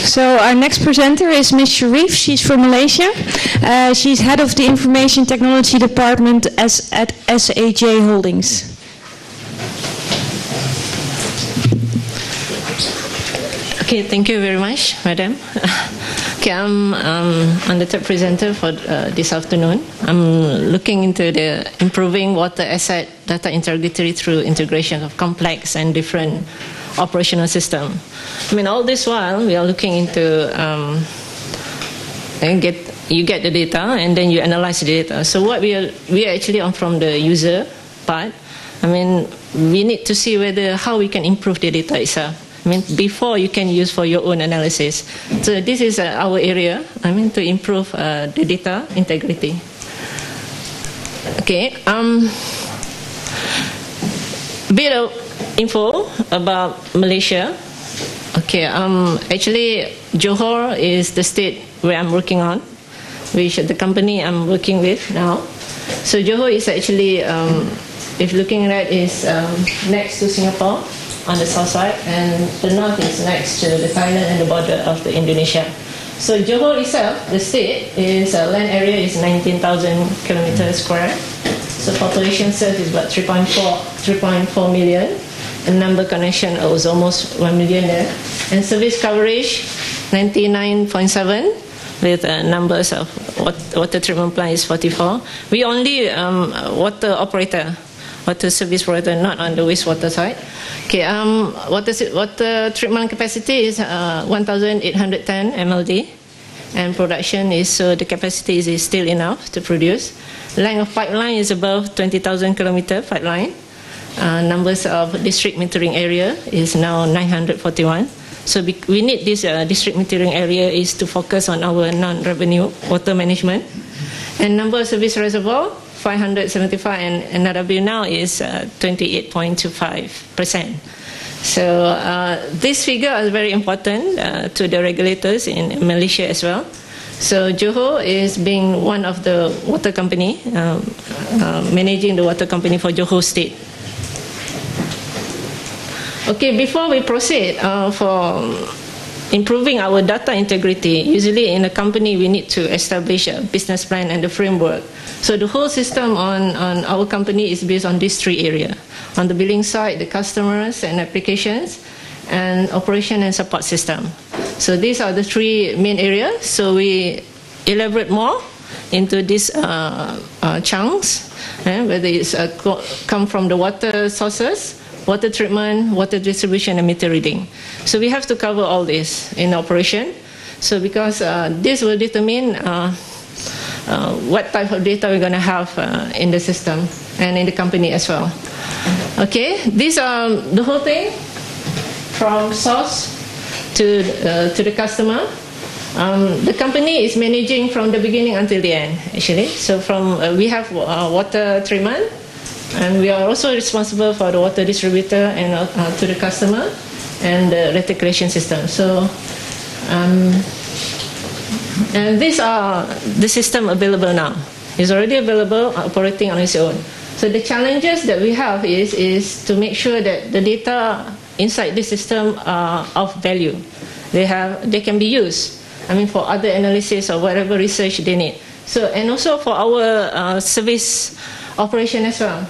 So our next presenter is Ms. Shariff. She's from Malaysia. She's head of the Information Technology Department at SAJ Holdings. Okay, thank you very much, Madam. Okay, I'm the third presenter for this afternoon. I'm looking into the improving water asset data integrity through integration of complex and different operational system. I mean, all this while we are looking into you get the data and then you analyze the data. So what we are actually on from the user part. I mean, we need to see how we can improve the data itself. I mean, before you can use for your own analysis. So this is our area. I mean, to improve the data integrity. Okay. Bit of info about Malaysia. Okay. Actually, Johor is the state where I'm working on, which the company I'm working with now. So Johor is actually, if looking at it, is next to Singapore on the south side, and the north is next to the Thailand and the border of the Indonesia. So Johor itself, the state, is land area is 19,000 kilometers square. So population served is about 3.4 million. And number connection was almost 1 million there. And service coverage 99.7 with numbers of water treatment plant is 44. We only water operator, water service provider, not on the wastewater side. Okay, water treatment capacity is 1,810 MLD, and production is, so the capacity is still enough to produce. Length of pipeline is above 20,000 kilometer pipeline. Numbers of district metering area is now 941. So we need this district metering area is to focus on our non-revenue water management. And number of service reservoir, 575, and NRW now is 28.25%. So this figure is very important to the regulators in Malaysia as well. So Johor is being one of the water company, managing the water company for Johor State. Okay, before we proceed for improving our data integrity, usually in a company we need to establish a business plan and the framework. So the whole system on our company is based on these three areas. On the billing side, the customers and applications, and operation and support system. So these are the three main areas. So we elaborate more into these chunks, whether it's come from the water sources, water treatment, water distribution, and meter reading. So we have to cover all this in operation. So because this will determine what type of data we're going to have in the system and in the company as well. Okay, these are the whole thing from source to the customer. The company is managing from the beginning until the end, actually. So from we have water treatment, and we are also responsible for the water distributor and to the customer and the reticulation system. So, and these are the system available now. It's already available, operating on its own. So the challenges that we have is to make sure that the data inside this system are of value. They can be used, I mean, for other analysis or whatever research they need. So, and also for our service operation as well.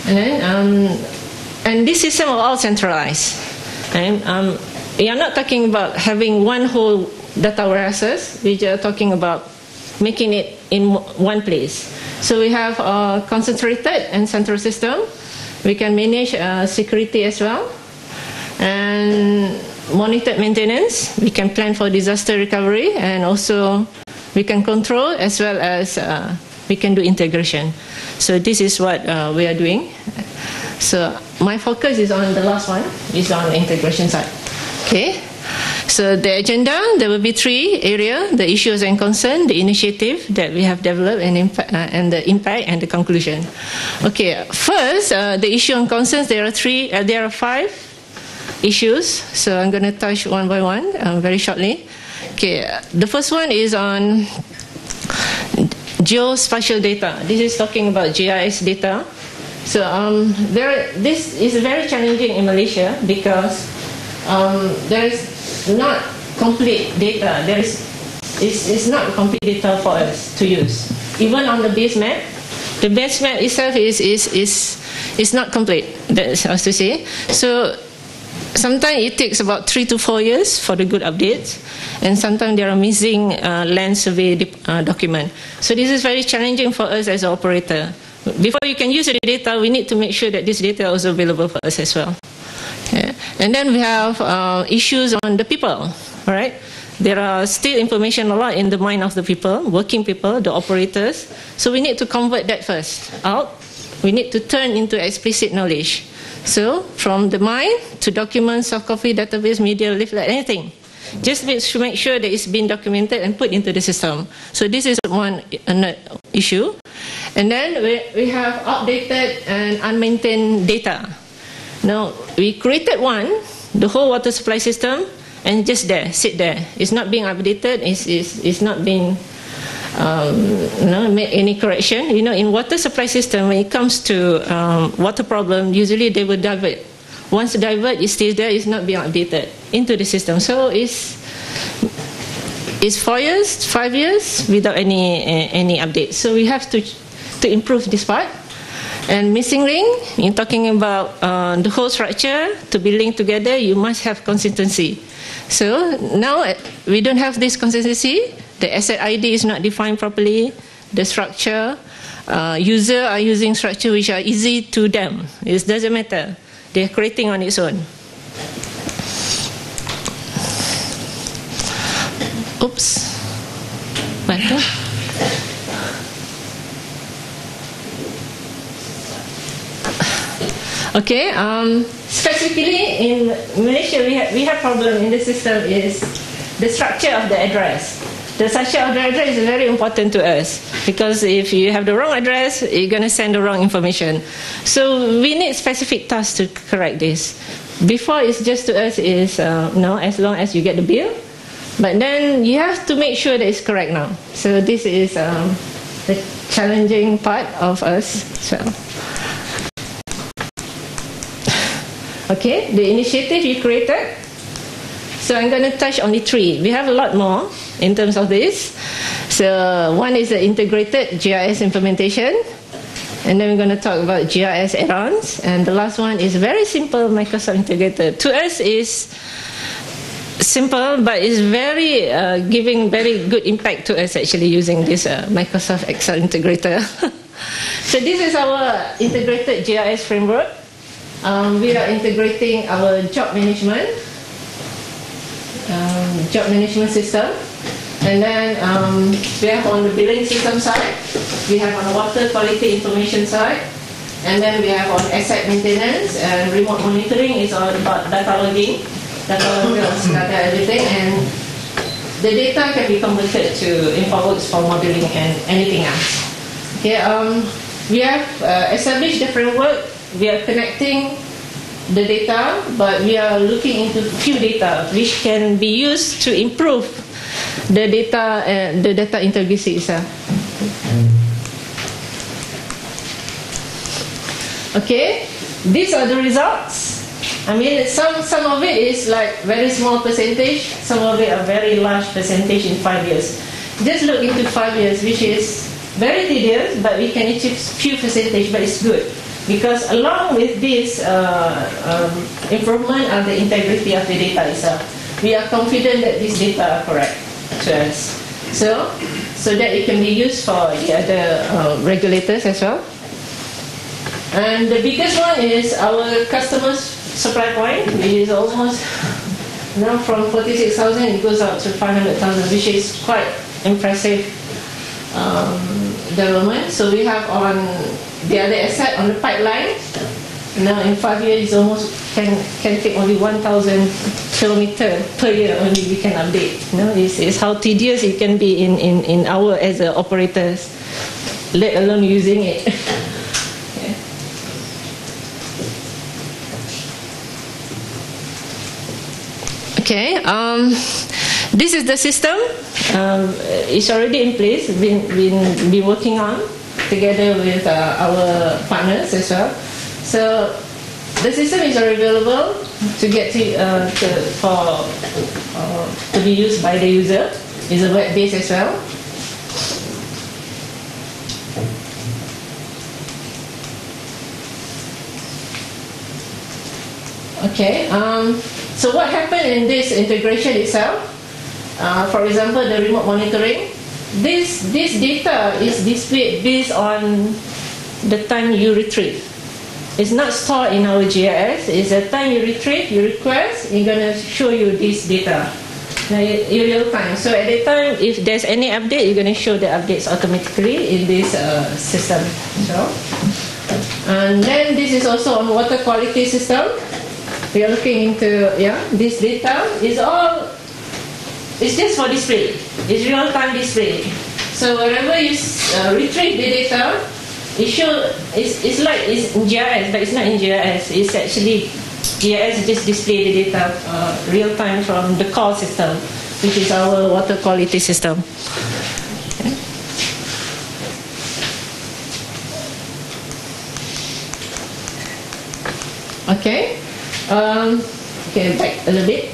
And then, and this system are all centralized. And we are not talking about having one whole data warehouses. We are talking about making it in one place. So we have a concentrated and central system. We can manage security as well, and monitored maintenance. We can plan for disaster recovery, and also we can control as well as we can do integration. So this is what we are doing. So my focus is on the last one, is on the integration side. Okay. So the agenda, there will be three areas: the issues and concern, the initiative that we have developed, and the impact and the conclusion. Okay. First, the issue and concerns. There are 5 issues. So I'm going to touch one by one very shortly. Okay. The first one is on Geospatial data. This is talking about GIS data. So this is very challenging in Malaysia because there is not complete data. It's not complete data for us to use. Even on the base map, the base map itself is not complete. That's how to say. So sometimes it takes about 3 to 4 years for the good updates, and sometimes there are missing land survey document. So this is very challenging for us as an operator. Before you can use the data, we need to make sure that this data is available for us as well. Yeah. And then we have issues on the people, all right? There are still information a lot in the mind of the people, working people, the operators. So we need to convert that first out. We need to turn into explicit knowledge. So from the mind to documents, soft copy, database, media, leaflet, anything. Just to make sure that it's been documented and put into the system. So this is one issue. And then we have outdated and unmaintained data. Now, we created one, the whole water supply system, and just there, sit there. It's not being updated, it's not being make any correction. You know, in water supply system, when it comes to water problem, usually they will divert. Once divert, it stays there, it's not being updated into the system. So it's 4 years, 5 years without any update. So we have to improve this part. And missing link, in talking about the whole structure to be linked together, you must have consistency. So now we don't have this consistency. The asset ID is not defined properly. The structure, user are using structure which are easy to them. It doesn't matter. They're creating on its own. Oops. What? Okay, specifically in Malaysia, we have problem in the system is the structure of the address. The structure of the address is very important to us because if you have the wrong address, you're going to send the wrong information. So we need specific tasks to correct this. Before, it's just to us is no, as long as you get the bill. But then you have to make sure that it's correct now. So this is the challenging part of us as well. Okay, the initiative you created. So I'm going to touch only 3. We have a lot more in terms of this. So one is the integrated GIS implementation. And then we're going to talk about GIS add-ons. And the last one is very simple Microsoft integrated. To us is simple, but it's very giving very good impact to us actually using this Microsoft Excel integrator. So this is our integrated GIS framework. We are integrating our job management system, and then we have on the billing system side, we have on the water quality information side, and then we have on asset maintenance and remote monitoring is all about data logging, data everything, and the data can be converted to InfoWorks for modeling and anything else. Okay, we have established the framework. We are connecting the data, but we are looking into few data which can be used to improve the data integrity itself. Okay, these are the results. I mean, some of it is like very small percentage, some of it are very large percentage in 5 years. Just look into 5 years, which is very tedious, but we can achieve few percentage, but it's good. Because along with this improvement of the integrity of the data itself, we are confident that these data are correct to us. So that it can be used for the other regulators as well. And the biggest one is our customers' supply point, which is almost now from 46,000 it goes up to 500,000, which is quite impressive development. So we have on the other asset on the pipeline. Now in 5 years, it's almost can take only 1,000 kilometers per year only we can update. You know, it's how tedious it can be in our as operators, let alone using it. Okay. This is the system. It's already in place. Been working on. together with our partners as well. So the system is available to get to be used by the user. It's a web-based as well. Okay. So what happened in this integration itself? For example, the remote monitoring. This data is displayed based on the time you retrieve. It's not stored in our GIS. It's the time you retrieve, you request, it's going to show you this data in real time. So at the time, if there's any update, you're going to show the updates automatically in this system. And then this is also on water quality system. We are looking into this data is all. It's just for display. It's real-time display. So wherever you retrieve the data, it's like it's in GIS, but it's not in GIS. It's actually GIS just display the data real-time from the core system, which is our water quality system. Okay. Okay, back a little bit.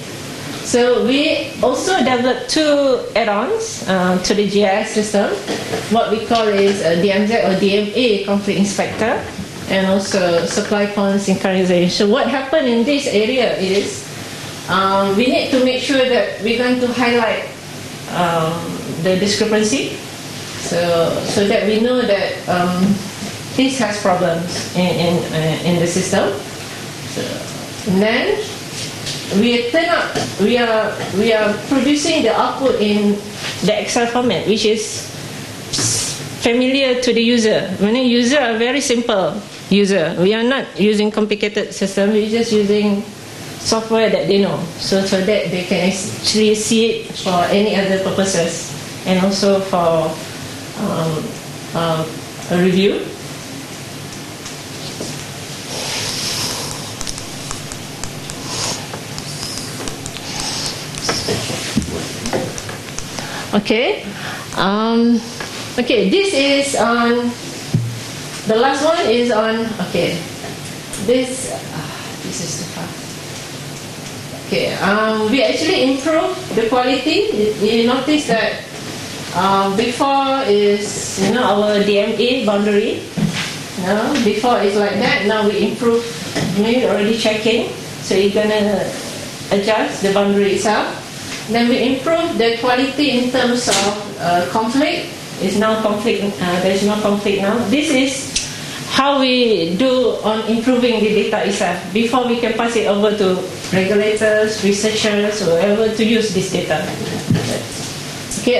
So we also developed two add-ons to the GIS system. What we call is DMZ or DMA conflict inspector, and also supply point synchronization. So what happened in this area is we need to make sure that we're going to highlight the discrepancy, so that we know that this has problems in the system. So, and then we are producing the output in the Excel format, which is familiar to the user. When a user are very simple user, we are not using complicated system. We're just using software that they know, so that they can actually see it for any other purposes, and also for a review. Okay. Okay, this is on, the last one is on, okay, this is too fast. Okay, we actually improved the quality. You notice that before is, our DMA boundary. Before it's like that, now we improve, you're already checking, so you're gonna adjust the boundary itself. Then we improve the quality in terms of conflict. It's now conflict. There's no conflict now. This is how we do on improving the data itself. Before we can pass it over to regulators, researchers, whoever to use this data. Okay.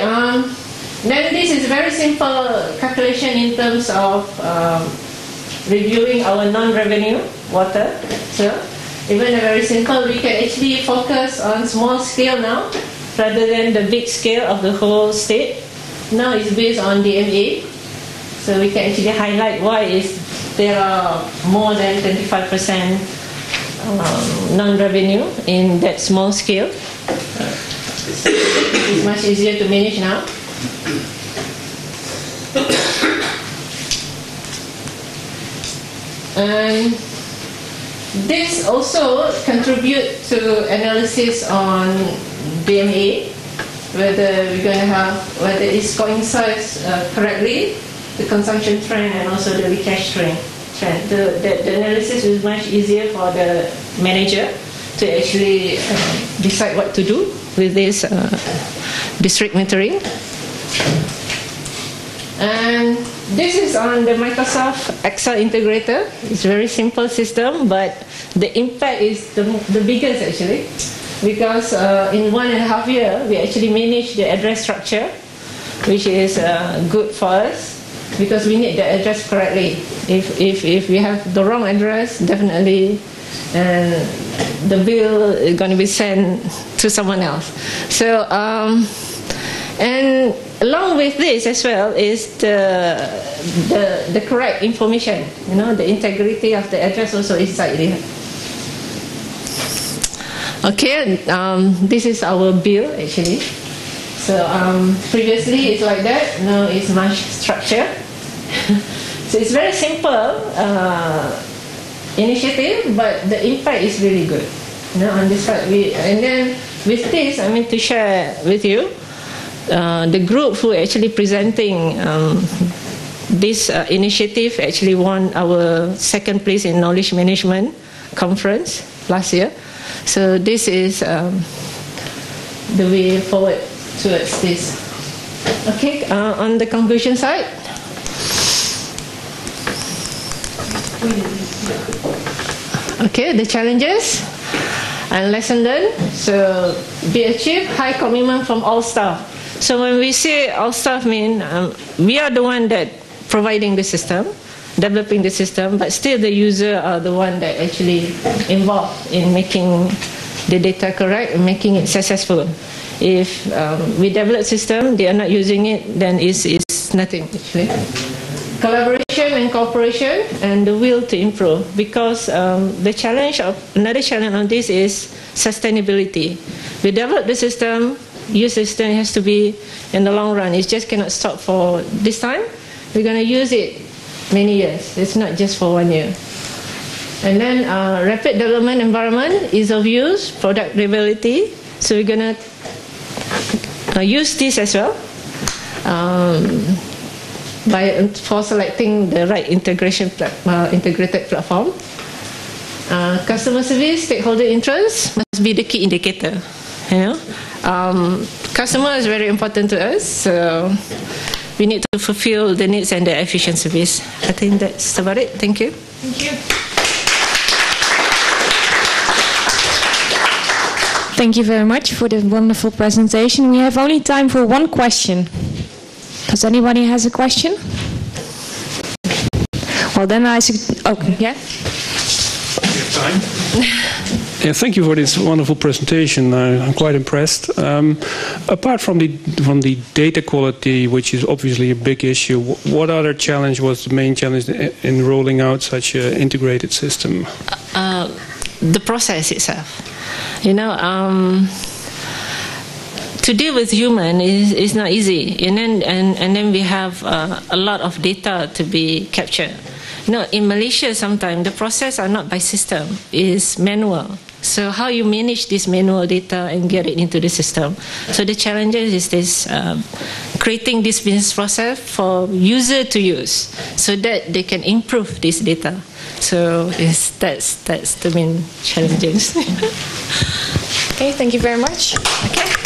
Then this is very simple calculation in terms of reviewing our non-revenue water. So even very simple, we can actually focus on small scale now rather than the big scale of the whole state. Now it's based on DMA, so we can actually highlight why there are more than 25% non-revenue in that small scale. It's much easier to manage now. And this also contributes to analysis on DMA, whether we're going to have, whether it coincides correctly, the consumption trend and also the leakage trend. The analysis is much easier for the manager to actually decide what to do with this district metering. And this is on the Microsoft Excel integrator. It's a very simple system, but the impact is the biggest actually, because in 1.5 years we actually managed the address structure, which is good for us because we need the address correctly. If we have the wrong address, definitely the bill is going to be sent to someone else. So and along with this as well is the correct information. The integrity of the address also is slightly. Okay, this is our bill actually. So previously it's like that. Now it's much structured. So it's very simple initiative, but the impact is really good. On this part, and then with this, I mean to share with you, the group who actually presenting this initiative actually won our second place in knowledge management conference last year. So this is the way forward towards this. Okay, on the conclusion side. Okay, the challenges and lesson learned. So be achieved, high commitment from all staff. So when we say all staff, mean we are the one that providing the system, developing the system, but still the user are the one that actually involved in making the data correct and making it successful. If we develop system, they are not using it, then it's nothing actually. Collaboration and cooperation and the will to improve, because the challenge of another challenge on this is sustainability. We develop the system, use the system has to be in the long run. It just cannot stop for this time. We're going to use it many years. It's not just for 1 year. And then rapid development environment, ease of use, product reliability. So we're going to use this as well. For selecting the right integrated platform. Customer service, stakeholder interest must be the key indicator. Customer is very important to us, so we need to fulfill the needs and the efficient service. I think that's about it. Thank you. Thank you. Thank you very much for the wonderful presentation. We have only time for one question. Does anybody has a question? Well, then yeah. Time. Yeah, thank you for this wonderful presentation. I'm quite impressed. Apart from the data quality, which is obviously a big issue, what other challenge was the main challenge in rolling out such an integrated system? The process itself. To deal with human is not easy, and then we have a lot of data to be captured. In Malaysia, sometimes the process are not by system; is manual. So how you manage this manual data and get it into the system? So the challenges is this: creating this business process for user to use, so that they can improve this data. So that's the main challenges. Okay, thank you very much. Okay.